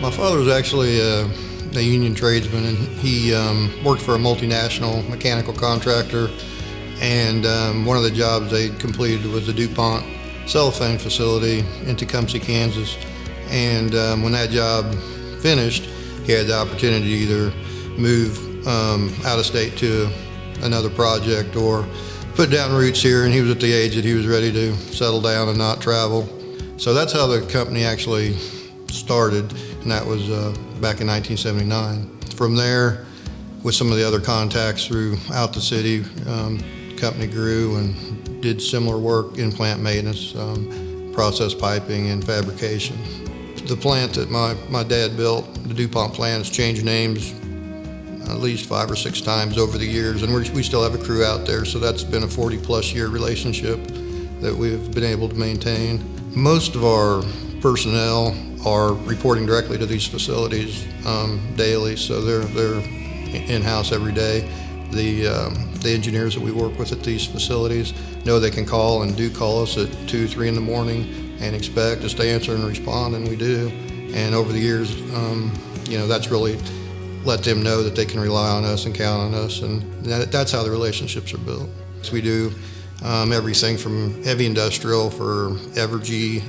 My father was actually a union tradesman, and he worked for a multinational mechanical contractor. And one of the jobs they completed was the DuPont cellophane facility in Tecumseh, Kansas. And when that job finished, he had the opportunity to either move out of state to another project or put down roots here, and he was at the age that he was ready to settle down and not travel. So that's how the company actually started, and that was back in 1979. From there, with some of the other contacts throughout the city, the company grew and did similar work in plant maintenance, process piping, and fabrication. The plant that my dad built, the DuPont plant, has changed names at least 5 or 6 times over the years, and we still have a crew out there, so that's been a 40-plus year relationship that we've been able to maintain. Most of our personnel are reporting directly to these facilities daily, so they're in-house every day. The engineers that we work with at these facilities know they can call and do call us at 2, 3 in the morning and expect us to answer and respond, and we do. And over the years, that's really let them know that they can rely on us and count on us, and that's how the relationships are built. So we do everything from heavy industrial for Evergy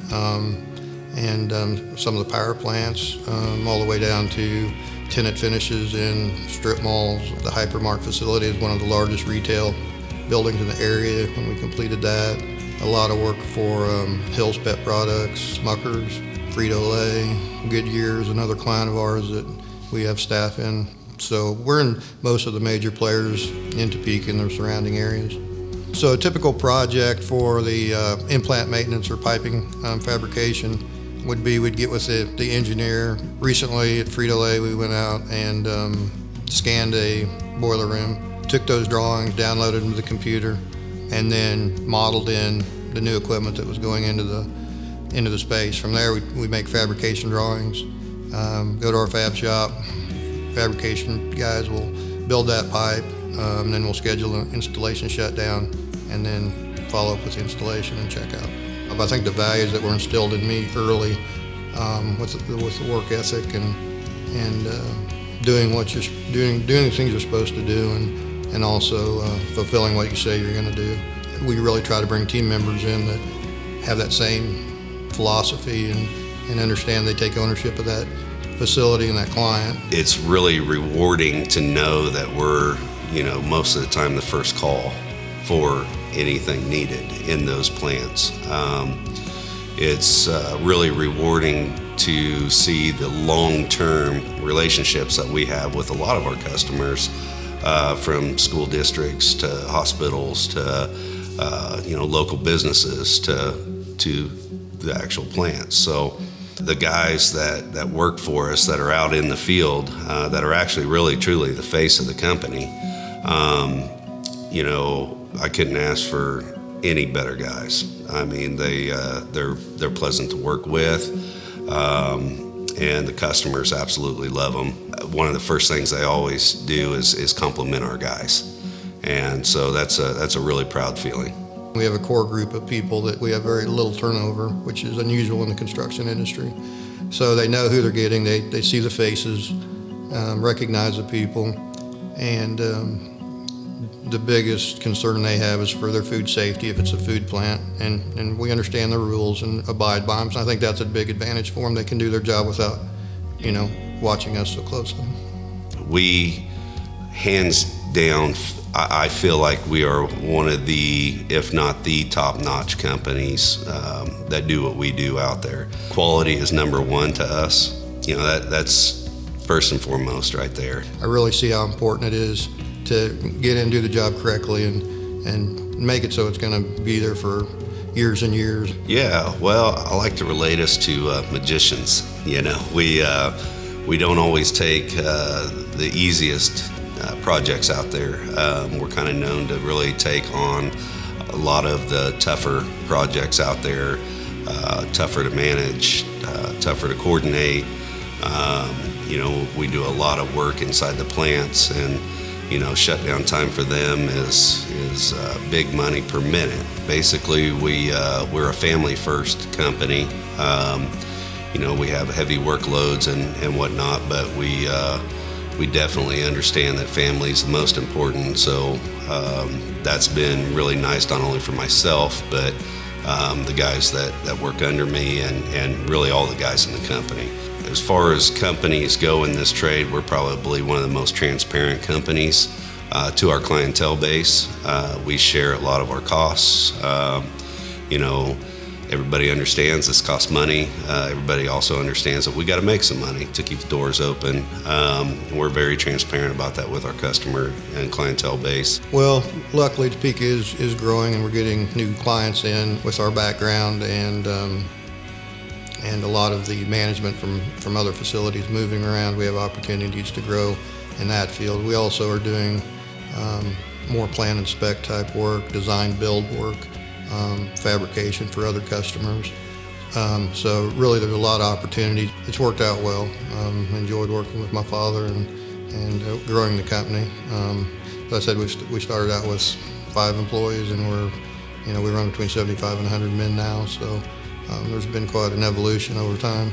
and some of the power plants, all the way down to tenant finishes in strip malls. The Hypermart facility is one of the largest retail buildings in the area when we completed that. A lot of work for Hill's Pet Products, Smuckers, Frito-Lay, Goodyear's another client of ours that we have staff in. So we're in most of the major players in Topeka and their surrounding areas. So a typical project for the in-plant maintenance or piping fabrication would be we'd get with the engineer. Recently at Frito-Lay we went out and scanned a boiler room, took those drawings, downloaded them to the computer, and then modeled in the new equipment that was going into the space. From there we make fabrication drawings, go to our fab shop, fabrication guys will build that pipe, and then we'll schedule an installation shutdown and then follow up with the installation and check out. I think the values that were instilled in me early with the work ethic and doing the things you're supposed to do and also fulfilling what you say you're going to do. We really try to bring team members in that have that same philosophy and understand they take ownership of that facility and that client. It's really rewarding to know that we're, most of the time the first call for anything needed in those plants. It's really rewarding to see the long-term relationships that we have with a lot of our customers, from school districts to hospitals to local businesses to the actual plants. So the guys that work for us, that are out in the field, that are actually really truly the face of the company, I couldn't ask for any better guys. I mean, they're pleasant to work with, and the customers absolutely love them. One of the first things they always do is compliment our guys, and so that's a really proud feeling. We have a core group of people that we have very little turnover, which is unusual in the construction industry. So they know who they're getting, they see the faces, recognize the people, and the biggest concern they have is for their food safety if it's a food plant, and we understand the rules and abide by them. So I think that's a big advantage for them. They can do their job without, watching us so closely. We, hands down, I feel like we are one of the, if not the top-notch companies that do what we do out there. Quality is number one to us. That's first and foremost right there. I really see how important it is to get in and do the job correctly and make it so it's going to be there for years and years. Yeah, well, I like to relate us to magicians. We don't always take the easiest projects out there. We're kind of known to really take on a lot of the tougher projects out there, tougher to manage, tougher to coordinate. We do a lot of work inside the plants, and shutdown time for them is big money per minute. Basically, we're a family first company, we have heavy workloads and whatnot, but we definitely understand that family is the most important. So that's been really nice, not only for myself, but the guys that work under me and really all the guys in the company. As far as companies go in this trade, we're probably one of the most transparent companies to our clientele base. We share a lot of our costs. Everybody understands this costs money. Everybody also understands that we got to make some money to keep the doors open. We're very transparent about that with our customer and clientele base. Well, luckily Topeka is growing, and we're getting new clients in with our background, and a lot of the management from other facilities moving around. We have opportunities to grow in that field. We also are doing more plan and spec type work, design build work, fabrication for other customers. So really there's a lot of opportunities. It's worked out well. Enjoyed working with my father and growing the company. As I said, we started out with 5 employees, and we run between 75 and 100 men now. So there's been quite an evolution over time.